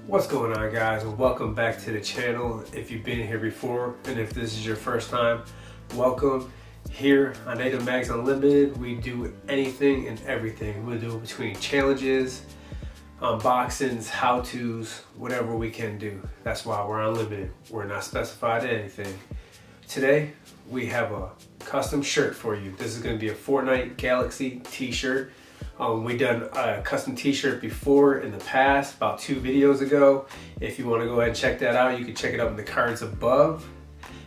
What's going on, guys, and welcome back to the channel. If you've been here before and if this is your first time, welcome. Here on Native Mags Unlimited, we do anything and everything. We'll do between challenges, unboxings, how-tos, whatever we can do. That's why we're unlimited. We're not specified to anything. Today we have a custom shirt for you. This is going to be a Fortnite Galaxy t-shirt. We done a custom t-shirt before in the past, about 2 videos ago. If you want to go ahead and check that out, you can check it up in the cards above,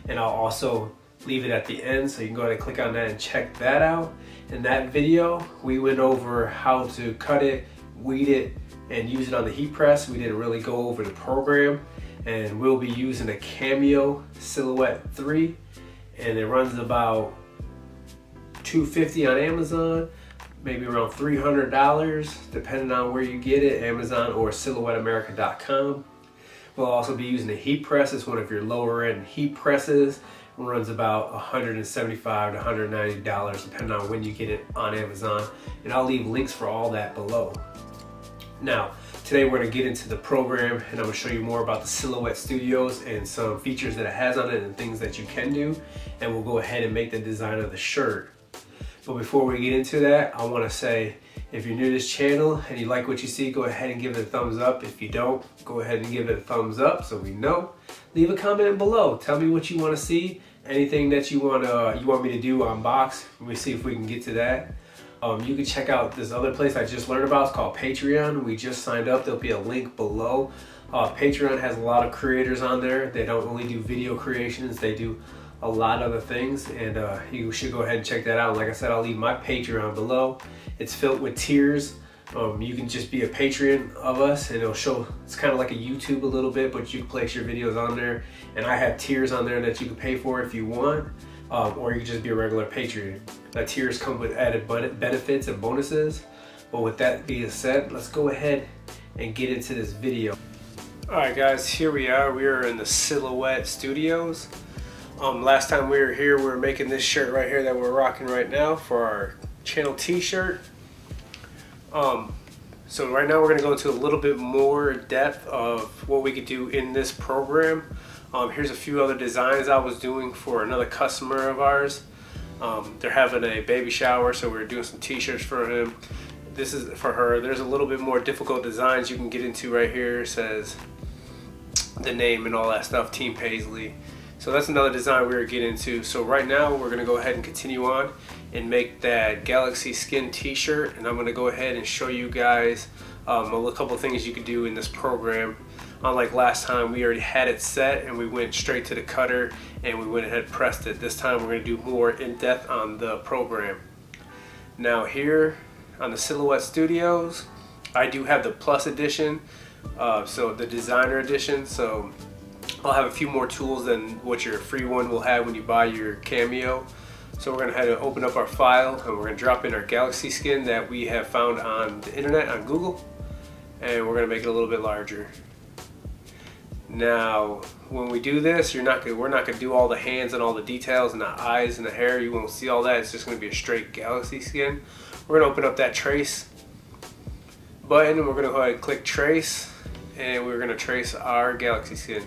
and I'll also leave it at the end, so you can go ahead and click on that and check that out. In that video, we went over how to cut it, weed it, and use it on the heat press. We didn't really go over the program, and we'll be using a Cameo Silhouette 3, and it runs about $250 on Amazon, maybe around $300, depending on where you get it, Amazon or SilhouetteAmerica.com. We'll also be using a heat press. It's one of your lower end heat presses. It runs about $175 to $190, depending on when you get it on Amazon. And I'll leave links for all that below. Now, today we're gonna get into the program, and I'm gonna show you more about the Silhouette Studios and some features that it has on it and things that you can do. And we'll go ahead and make the design of the shirt. But before we get into that, I want to say, if you're new to this channel and you like what you see, go ahead and give it a thumbs up. If you don't, go ahead and give it a thumbs up so we know. Leave a comment below. Tell me what you want to see. Anything that you want me to do unbox. Let me see if we can get to that. You can check out this other place I just learned about. It's called Patreon. We just signed up. There'll be a link below. Patreon has a lot of creators on there. They don't only do video creations. They do a lot of other things, and you should go ahead and check that out. Like I said, I'll leave my Patreon below. It's filled with tiers. You can just be a patron of us, and it'll show, it's kind of like a YouTube a little bit, but you can place your videos on there, and I have tiers on there that you can pay for if you want, or you can just be a regular patron. The tiers come with added benefits and bonuses. But with that being said, let's go ahead and get into this video. Alright guys, here we are. We are in the Silhouette Studios. Last time we were here, we were making this shirt right here that we're rocking right now for our channel t-shirt. So right now we're gonna go into a little bit more depth of what we could do in this program. Here's a few other designs I was doing for another customer of ours. They're having a baby shower, so we're doing some t-shirts for him. This is for her. There's a little bit more difficult designs you can get into right here. It says the name and all that stuff, Team Paisley. So that's another design we're gonna get into. So right now we're gonna go ahead and continue on and make that Galaxy Skin t-shirt, and I'm gonna go ahead and show you guys a couple of things you could do in this program. Unlike last time, we already had it set and we went straight to the cutter and we went ahead and pressed it. This time we're gonna do more in depth on the program. Now here on the Silhouette Studios, I do have the Plus edition, so the designer edition. So I'll have a few more tools than what your free one will have when you buy your Cameo. So we're going to head to open up our file, and we're going to drop in our Galaxy Skin that we have found on the internet, on Google, and we're going to make it a little bit larger. Now when we do this, we're not going to do all the hands and all the details and the eyes and the hair. You won't see all that. It's just going to be a straight Galaxy Skin. We're going to open up that trace button, and we're going to go ahead and click trace, and we're going to trace our Galaxy Skin.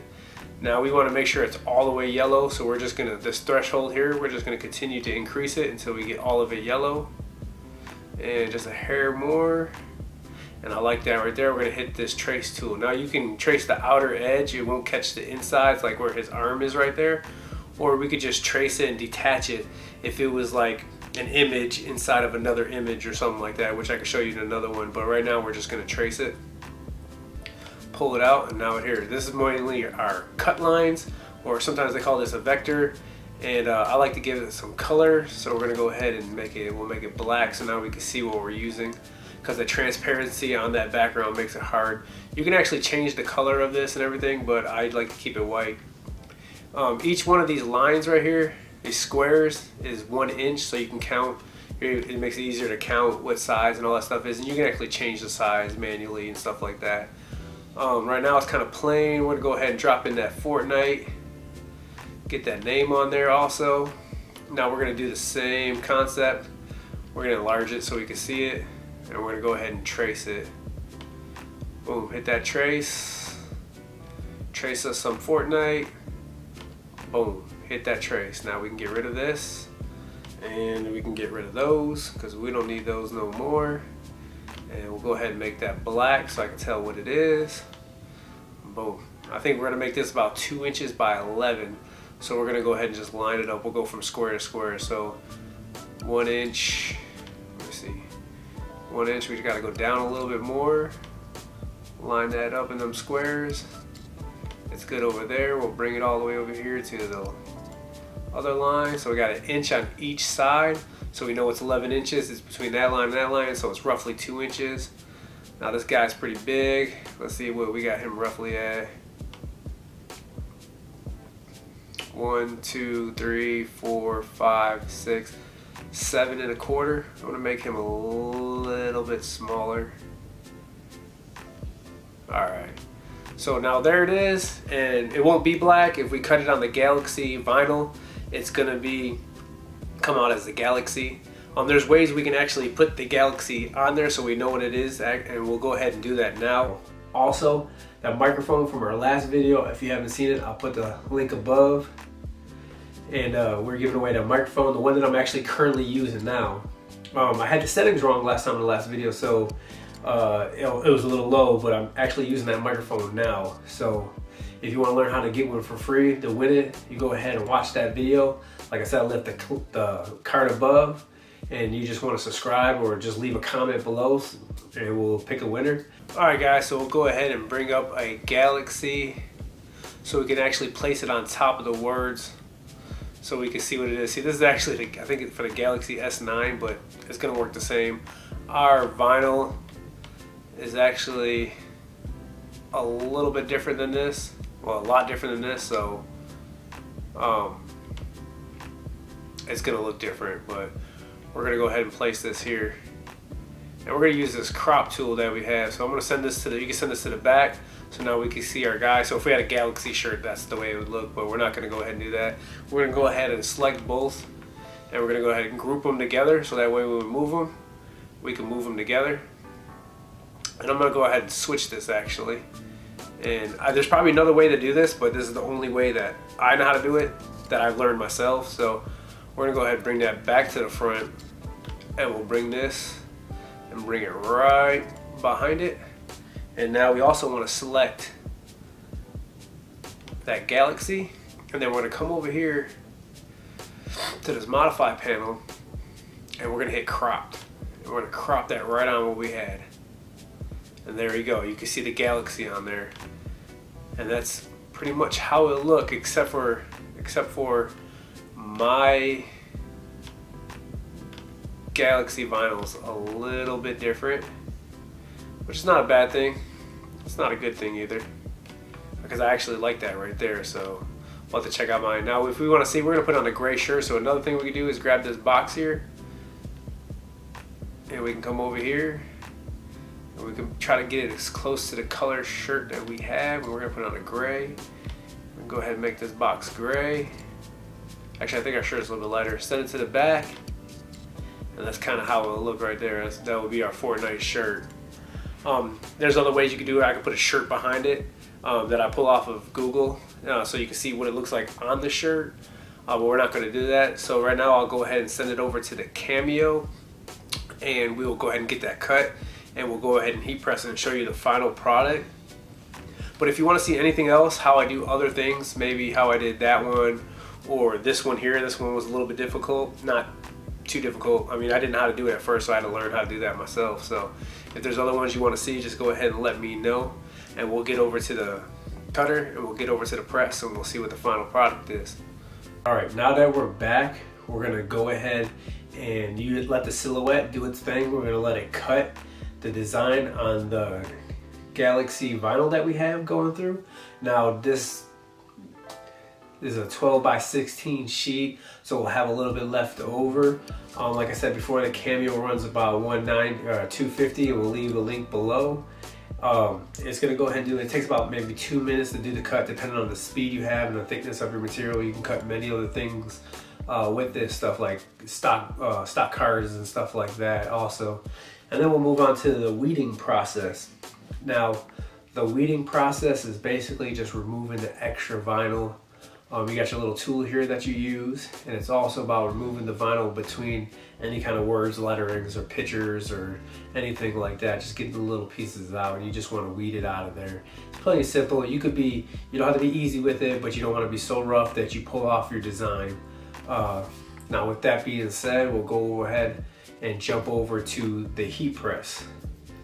Now we want to make sure it's all the way yellow, so we're just gonna, this threshold here, we're just gonna continue to increase it until we get all of it yellow. And just a hair more. And I like that right there. We're gonna hit this trace tool. Now you can trace the outer edge, it won't catch the insides like where his arm is right there. Or we could just trace it and detach it if it was like an image inside of another image or something like that, which I can show you in another one. But right now we're just gonna trace it. Pull it out, and now here, this is mainly our cut lines, or sometimes they call this a vector, and I like to give it some color, so we're going to go ahead and we'll make it black so now we can see what we're using, because the transparency on that background makes it hard. You can actually change the color of this and everything, but I'd like to keep it white. Each one of these lines right here, these squares, is 1 inch, so you can count. It makes it easier to count what size and all that stuff is, and you can actually change the size manually and stuff like that. Right now it's kind of plain. We're going to go ahead and drop in that Fortnite. Get that name on there also. Now we're going to do the same concept. We're going to enlarge it so we can see it. And we're going to go ahead and trace it. Boom, hit that trace. trace us some Fortnite. Boom, hit that trace. Now we can get rid of this, and we can get rid of those because we don't need those no more. And we'll go ahead and make that black so I can tell what it is. Boom. I think we're gonna make this about 2 inches by 11. So we're gonna go ahead and just line it up. We'll go from square to square. So 1 inch, let me see. 1 inch, we just gotta go down a little bit more. Line that up in them squares. It's good over there. We'll bring it all the way over here to the other line. So we got 1 inch on each side. So we know it's 11 inches. It's between that line and that line. So it's roughly 2 inches. Now this guy's pretty big. Let's see what we got him roughly at. 1, 2, 3, 4, 5, 6, 7 1/4. I'm gonna make him a little bit smaller. All right. So now there it is, and it won't be black. If we cut it on the Galaxy vinyl, it's gonna come out as the Galaxy. There's ways we can actually put the Galaxy on there so we know what it is, and we'll go ahead and do that now. Also, that microphone from our last video, if you haven't seen it, I'll put the link above. And we're giving away that microphone, the one that I'm actually currently using now. I had the settings wrong last time in the last video, so it was a little low, but I'm actually using that microphone now. So if you want to learn how to get one for free to win it, you go ahead and watch that video. Like I said, I left the card above, and you just want to subscribe or just leave a comment below and we'll pick a winner. All right guys, so we'll go ahead and bring up a Galaxy so we can actually place it on top of the words so we can see what it is. See, this is actually, I think it's for the Galaxy S9, but it's gonna work the same. Our vinyl is actually a little bit different than this. Well, a lot different than this, so it's gonna look different, but we're gonna go ahead and place this here. And we're gonna use this crop tool that we have. So I'm gonna send this to you can send this to the back, so now we can see our guy. So if we had a Galaxy shirt, that's the way it would look, but we're not gonna go ahead and do that. We're gonna go ahead and select both, and we're gonna go ahead and group them together, so that way when we move them, we can move them together. And I'm gonna go ahead and switch this actually. And there's probably another way to do this, but this is the only way that I know how to do it, that I've learned myself. So we're gonna go ahead and bring that back to the front, and we'll bring this and bring it right behind it. And now we also want to select that Galaxy, and then we're going to come over here to this modify panel, and we're going to hit crop. And we're going to crop that right on what we had. And there you go. You can see the Galaxy on there. And that's pretty much how it'll look, except for my Galaxy vinyl's a little bit different, which is not a bad thing. It's not a good thing either, because I actually like that right there. So we'll have to check out mine. Now if we want to see, we're gonna put on a gray shirt. So another thing we can do is grab this box here, and we can come over here, and we can try to get it as close to the color shirt that we have. And we're gonna put on a gray. We can go ahead and make this box gray. Actually, I think our shirt is a little bit lighter. Send it to the back. And that's kind of how it'll look right there. That would be our Fortnite shirt. There's other ways you can do it. I can put a shirt behind it that I pull off of Google, so you can see what it looks like on the shirt. But we're not going to do that. So right now I'll go ahead and send it over to the Cameo, and we will go ahead and get that cut, and we'll go ahead and heat press it and show you the final product. But if you want to see anything else, how I do other things, maybe how I did that one or this one here. This one was a little bit difficult, not too difficult. I mean, I didn't know how to do it at first, so I had to learn how to do that myself. So if there's other ones you want to see, just go ahead and let me know, and we'll get over to the cutter and we'll get over to the press, and we'll see what the final product is. All right, now that we're back, we're gonna go ahead and you let the silhouette do its thing. We're gonna let it cut the design on the Galaxy vinyl that we have going through. Now this is a 12 by 16 sheet, so we'll have a little bit left over. Like I said before, the Cameo runs about $250, and we'll leave a link below. It's gonna go ahead and do it. It takes about maybe 2 minutes to do the cut, depending on the speed you have and the thickness of your material. You can cut many other things with this stuff, like stock cards and stuff like that also. And then we'll move on to the weeding process. Now, The weeding process is basically just removing the extra vinyl. You got your little tool here that you use, and it's also about removing the vinyl between any kind of words, letterings, or pictures, or anything like that. Just getting the little pieces out, and you just want to weed it out of there. It's plenty simple. You don't have to be easy with it, but you don't want to be so rough that you pull off your design. Now with that being said, we'll go ahead and jump over to the heat press.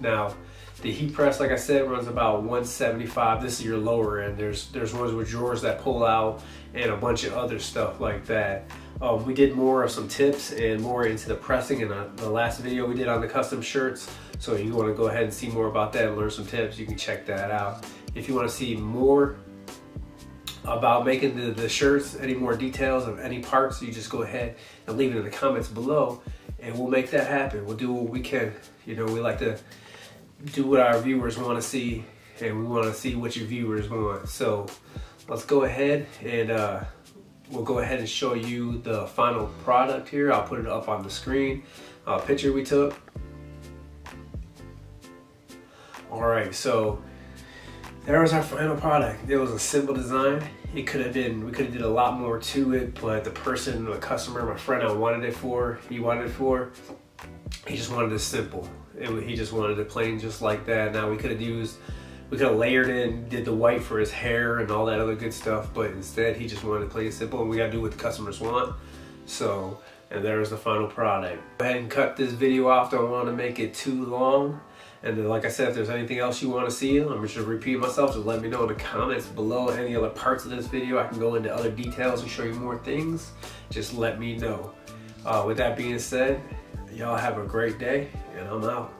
Now, the heat press, like I said, runs about 175. This is your lower end. There's ones with drawers that pull out and a bunch of other stuff like that. We did more of some tips and more into the pressing in the last video we did on the custom shirts. So if you want to go ahead and see more about that and learn some tips, you can check that out. If you want to see more about making the shirts, any more details of any parts, you just go ahead and leave it in the comments below, and we'll make that happen. We'll do what we can. You know, we like to do what our viewers want to see, and we want to see what your viewers want. So let's go ahead and we'll go ahead and show you the final product here. I'll put it up on the screen, picture we took. All right, so there was our final product. It was a simple design. We could have did a lot more to it, but the customer, my friend he wanted it for, he just wanted it simple. He just wanted it plain just like that. Now we could have layered in, did the white for his hair and all that other good stuff, but instead he just wanted it plain simple, and we gotta do what the customers want. So, and there's the final product. Go ahead and cut this video off, don't want to make it too long. And then, like I said, if there's anything else you want to see, I'm just repeat myself, just let me know in the comments below. Any other parts of this video, I can go into other details and show you more things. Just let me know. With that being said, y'all have a great day, and I'm out.